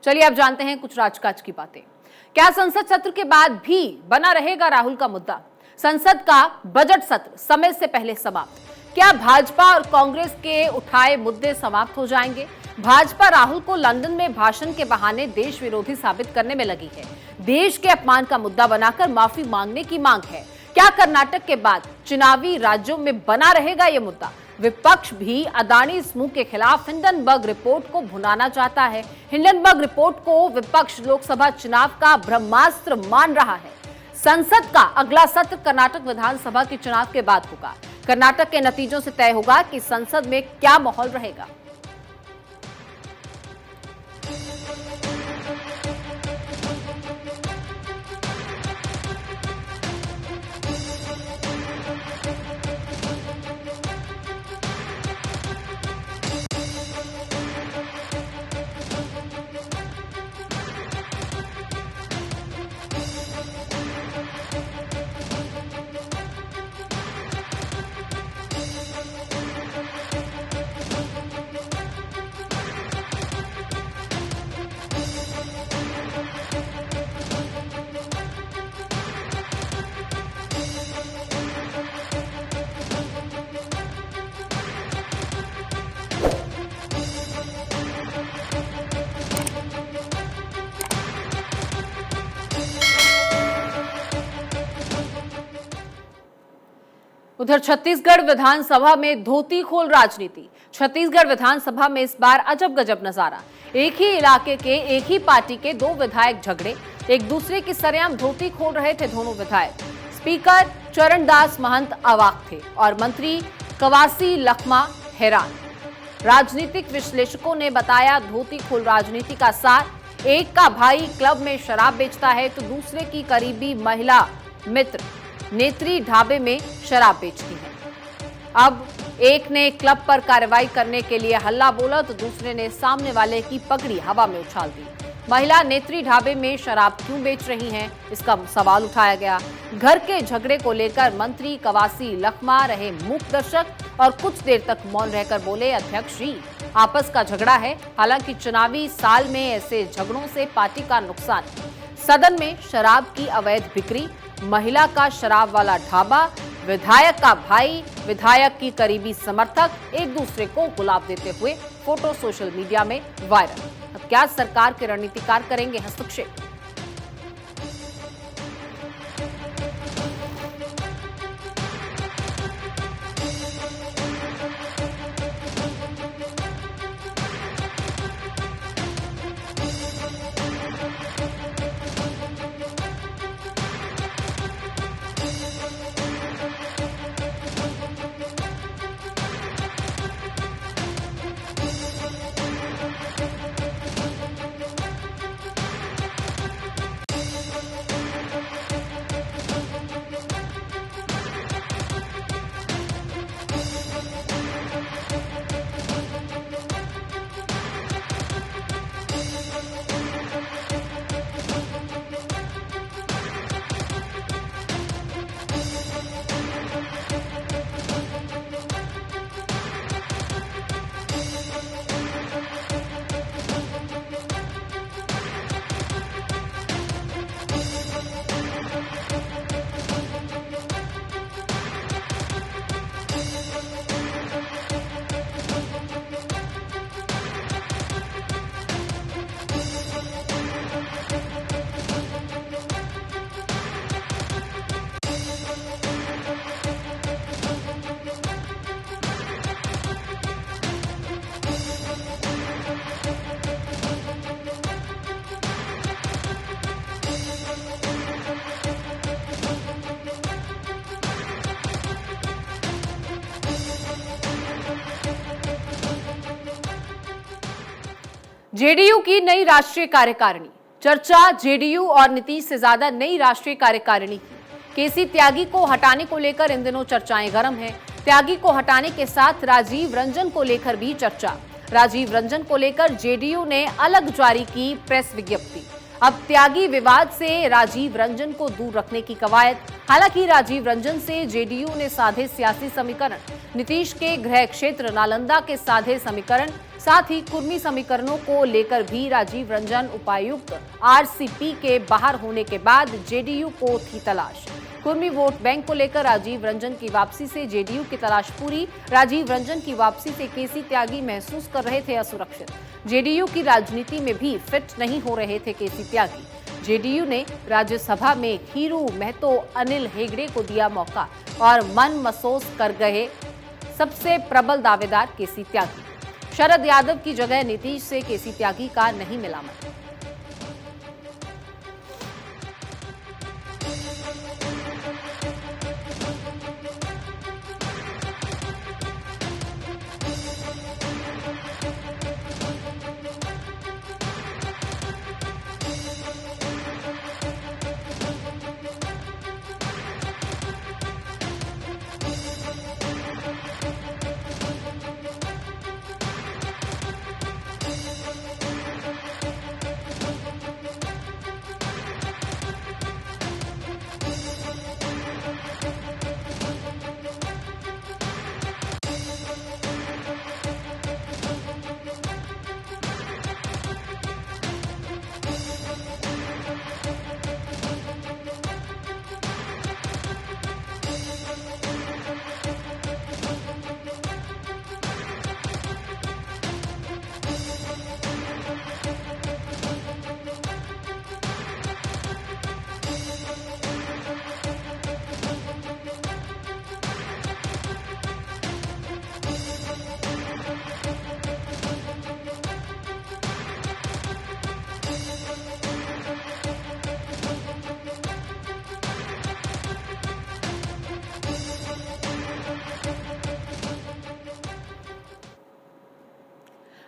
चलिए अब जानते हैं कुछ राजकाज की बातें। क्या संसद सत्र के बाद भी बना रहेगा राहुल का मुद्दा? संसद का बजट सत्र समय से पहले समाप्त। क्या भाजपा और कांग्रेस के उठाए मुद्दे समाप्त हो जाएंगे? भाजपा राहुल को लंदन में भाषण के बहाने देश विरोधी साबित करने में लगी है। देश के अपमान का मुद्दा बनाकर माफी मांगने की मांग है। क्या कर्नाटक के बाद चुनावी राज्यों में बना रहेगा यह मुद्दा? विपक्ष भी अदानी समूह के खिलाफ हिंडनबर्ग रिपोर्ट को भुनाना चाहता है। हिंडनबर्ग रिपोर्ट को विपक्ष लोकसभा चुनाव का ब्रह्मास्त्र मान रहा है। संसद का अगला सत्र कर्नाटक विधानसभा के चुनाव के बाद होगा। कर्नाटक के नतीजों से तय होगा कि संसद में क्या माहौल रहेगा। उधर छत्तीसगढ़ विधानसभा में धोती खोल राजनीति। छत्तीसगढ़ विधानसभा में इस बार अजब गजब नजारा। एक ही इलाके के एक ही पार्टी के दो विधायक झगड़े, एक दूसरे की सरेआम धोती खोल रहे थे दोनों विधायक। स्पीकर चरणदास महंत अवाक थे और मंत्री कवासी लखमा हैरान। राजनीतिक विश्लेषकों ने बताया धोती खोल राजनीति का सार। एक का भाई क्लब में शराब बेचता है तो दूसरे की करीबी महिला मित्र नेत्री ढाबे में शराब बेचती है। अब एक ने क्लब पर कार्रवाई करने के लिए हल्ला बोला तो दूसरे ने सामने वाले की पगड़ी हवा में उछाल दी। महिला नेत्री ढाबे में शराब क्यों बेच रही हैं, इसका सवाल उठाया गया। घर के झगड़े को लेकर मंत्री कवासी लखमा रहे मूक दर्शक और कुछ देर तक मौन रहकर बोले, अध्यक्ष जी आपस का झगड़ा है। हालांकि चुनावी साल में ऐसे झगड़ों से पार्टी का नुकसान। सदन में शराब की अवैध बिक्री, महिला का शराब वाला ढाबा, विधायक का भाई, विधायक की करीबी समर्थक एक दूसरे को गुलाब देते हुए फोटो सोशल मीडिया में वायरल। अब क्या सरकार के रणनीतिकार करेंगे हस्तक्षेप? जेडीयू की नई राष्ट्रीय कार्यकारिणी। चर्चा जेडीयू और नीतीश से ज्यादा नई राष्ट्रीय कार्यकारिणी की। केसी त्यागी को हटाने को लेकर इन दिनों चर्चाएं गर्म हैं। त्यागी को हटाने के साथ राजीव रंजन को लेकर भी चर्चा। राजीव रंजन को लेकर जेडीयू ने अलग जारी की प्रेस विज्ञप्ति। अब त्यागी विवाद से राजीव रंजन को दूर रखने की कवायद। हालांकि राजीव रंजन से जेडीयू ने साधे सियासी समीकरण। नीतीश के गृह क्षेत्र नालंदा के साधे समीकरण साथ ही कुर्मी समीकरणों को लेकर भी राजीव रंजन उपायुक्त आरसीपी के बाहर होने के बाद जेडीयू को थी तलाश। कुर्मी वोट बैंक को लेकर राजीव रंजन की वापसी से जेडीयू की तलाश पूरी। राजीव रंजन की वापसी से केसी त्यागी महसूस कर रहे थे असुरक्षित। जेडीयू की राजनीति में भी फिट नहीं हो रहे थे केसी त्यागी। जेडीयू ने राज्यसभा में हीरू महतो, अनिल हेगड़े को दिया मौका और मन मसोस कर गए सबसे प्रबल दावेदार केसी त्यागी। शरद यादव की जगह नीतीश से केसी त्यागी का नहीं मिला मन।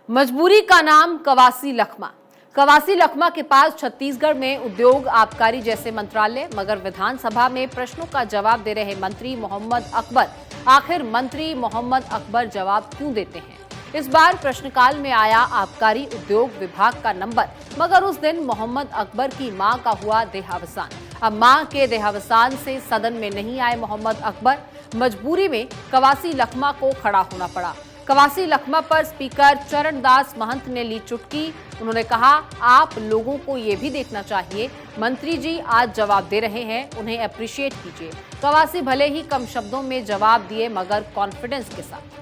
मजबूरी का नाम कवासी लखमा। कवासी लखमा के पास छत्तीसगढ़ में उद्योग, आबकारी जैसे मंत्रालय, मगर विधानसभा में प्रश्नों का जवाब दे रहे मंत्री मोहम्मद अकबर। आखिर मंत्री मोहम्मद अकबर जवाब क्यों देते हैं? इस बार प्रश्नकाल में आया आबकारी उद्योग विभाग का नंबर, मगर उस दिन मोहम्मद अकबर की मां का हुआ देहावसान। अब मां के देहावसान से सदन में नहीं आए मोहम्मद अकबर। मजबूरी में कवासी लखमा को खड़ा होना पड़ा। कवासी लखमा पर स्पीकर चरणदास महंत ने ली चुटकी। उन्होंने कहा, आप लोगों को ये भी देखना चाहिए, मंत्री जी आज जवाब दे रहे हैं, उन्हें अप्रिशिएट कीजिए। कवासी भले ही कम शब्दों में जवाब दिए, मगर कॉन्फिडेंस के साथ।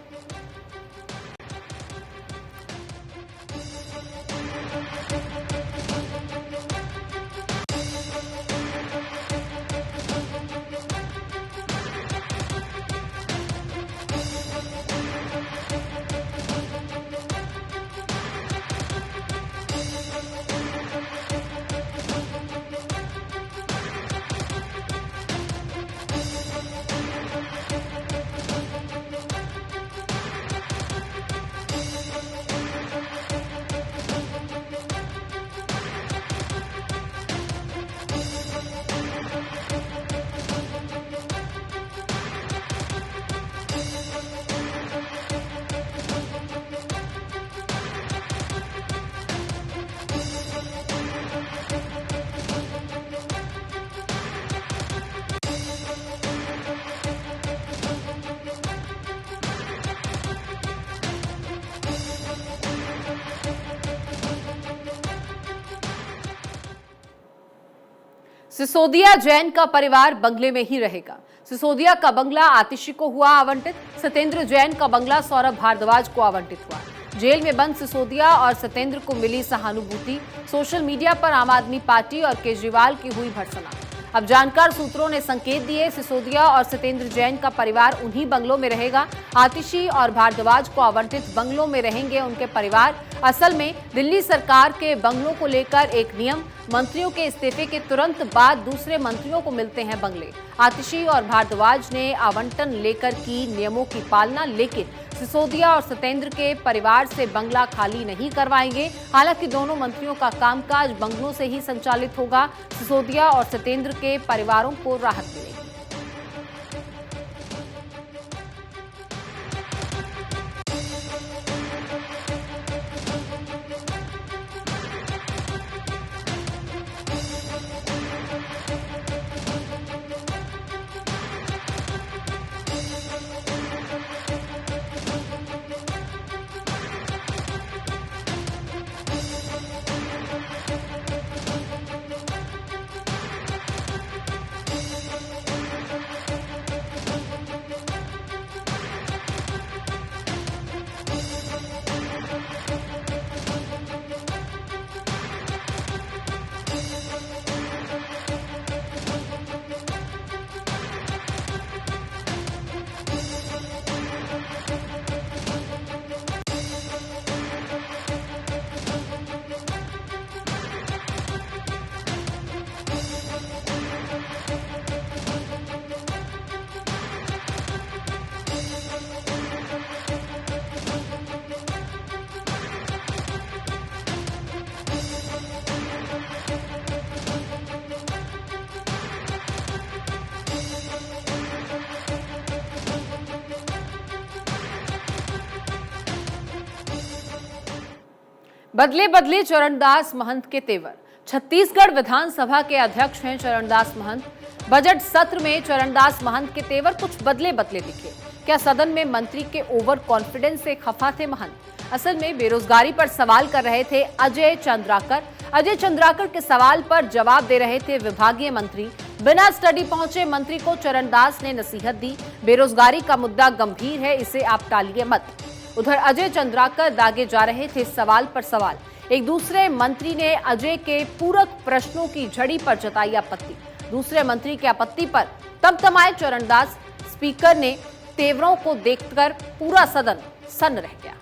सिसोदिया जैन का परिवार बंगले में ही रहेगा। सिसोदिया का बंगला आतिशी को हुआ आवंटित। सत्येंद्र जैन का बंगला सौरभ भारद्वाज को आवंटित हुआ। जेल में बंद सिसोदिया और सत्येंद्र को मिली सहानुभूति। सोशल मीडिया पर आम आदमी पार्टी और केजरीवाल की हुई भर्त्सना। अब जानकार सूत्रों ने संकेत दिए, सिसोदिया और सत्येंद्र जैन का परिवार उन्हीं बंगलों में रहेगा। आतिशी और भारद्वाज को आवंटित बंगलों में रहेंगे उनके परिवार। असल में दिल्ली सरकार के बंगलों को लेकर एक नियम, मंत्रियों के इस्तीफे के तुरंत बाद दूसरे मंत्रियों को मिलते हैं बंगले। आतिशी और भारद्वाज ने आवंटन लेकर की नियमों की पालना, लेकिन सिसोदिया और सत्येंद्र के परिवार से बंगला खाली नहीं करवाएंगे। हालांकि दोनों मंत्रियों का कामकाज बंगलों से ही संचालित होगा। सिसोदिया और सत्येंद्र के परिवारों को राहत मिलेगी। बदले बदले चरणदास महंत के तेवर। छत्तीसगढ़ विधानसभा के अध्यक्ष हैं चरणदास महंत। बजट सत्र में चरणदास महंत के तेवर कुछ बदले बदले दिखे। क्या सदन में मंत्री के ओवर कॉन्फिडेंस से खफा थे महंत? असल में बेरोजगारी पर सवाल कर रहे थे अजय चंद्राकर। अजय चंद्राकर के सवाल पर जवाब दे रहे थे विभागीय मंत्री। बिना स्टडी पहुंचे मंत्री को चरणदास ने नसीहत दी। बेरोजगारी का मुद्दा गंभीर है, इसे आप टालिए मत। उधर अजय चंद्राकर दागे जा रहे थे सवाल पर सवाल। एक दूसरे मंत्री ने अजय के पूरक प्रश्नों की झड़ी पर जताई आपत्ति। दूसरे मंत्री की आपत्ति पर तमतमाए चरणदास। स्पीकर ने तेवरों को देखकर पूरा सदन सन्न रह गया।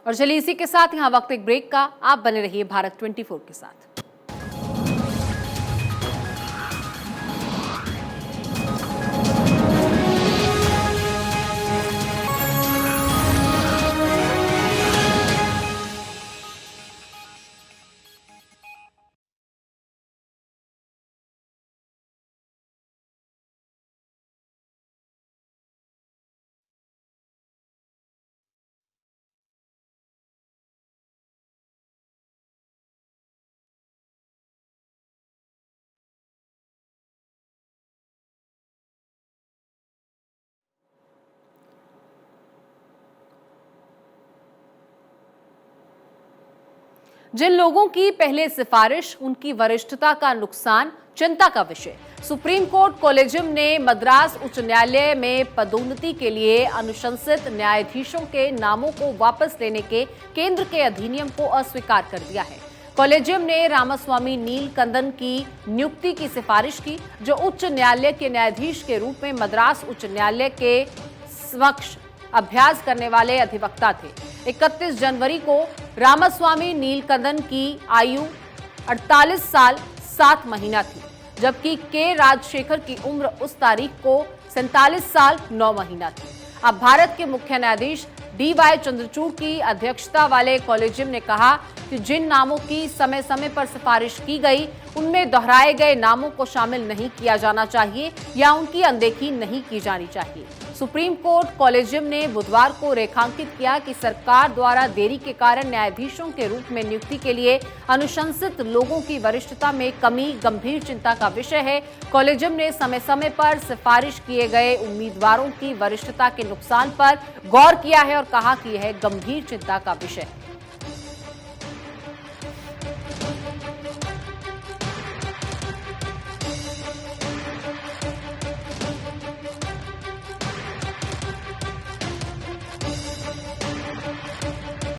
और चलिए इसी के साथ यहाँ वक्त एक ब्रेक का। आप बने रहिए भारत 24 के साथ। जिन लोगों की पहले सिफारिश, उनकी वरिष्ठता का नुकसान चिंता का विषय। सुप्रीम कोर्ट कोलेजियम ने मद्रास उच्च न्यायालय में पदोन्नति के लिए अनुशंसित न्यायाधीशों के नामों को वापस लेने के केंद्र के अधिनियम को अस्वीकार कर दिया है। कोलेजियम ने रामास्वामी नीलकंदन की नियुक्ति की सिफारिश की, जो उच्च न्यायालय के न्यायाधीश के रूप में मद्रास उच्च न्यायालय के समक्ष अभ्यास करने वाले अधिवक्ता थे। 31 जनवरी को रामास्वामी नीलकंदन की आयु 48 साल 7 महीना थी, जबकि के राजशेखर की उम्र उस तारीख को 47 साल 9 महीना थी। अब भारत के मुख्य न्यायाधीश DY चंद्रचूड़ की अध्यक्षता वाले कॉलेजियम ने कहा कि जिन नामों की समय समय पर सिफारिश की गई, उनमें दोहराए गए नामों को शामिल नहीं किया जाना चाहिए या उनकी अनदेखी नहीं की जानी चाहिए। सुप्रीम कोर्ट कॉलेजियम ने बुधवार को रेखांकित किया कि सरकार द्वारा देरी के कारण न्यायाधीशों के रूप में नियुक्ति के लिए अनुशंसित लोगों की वरिष्ठता में कमी गंभीर चिंता का विषय है। कॉलेजियम ने समय समय पर सिफारिश किए गए उम्मीदवारों की वरिष्ठता के नुकसान पर गौर किया है और कहा कि यह गंभीर चिंता का विषय है।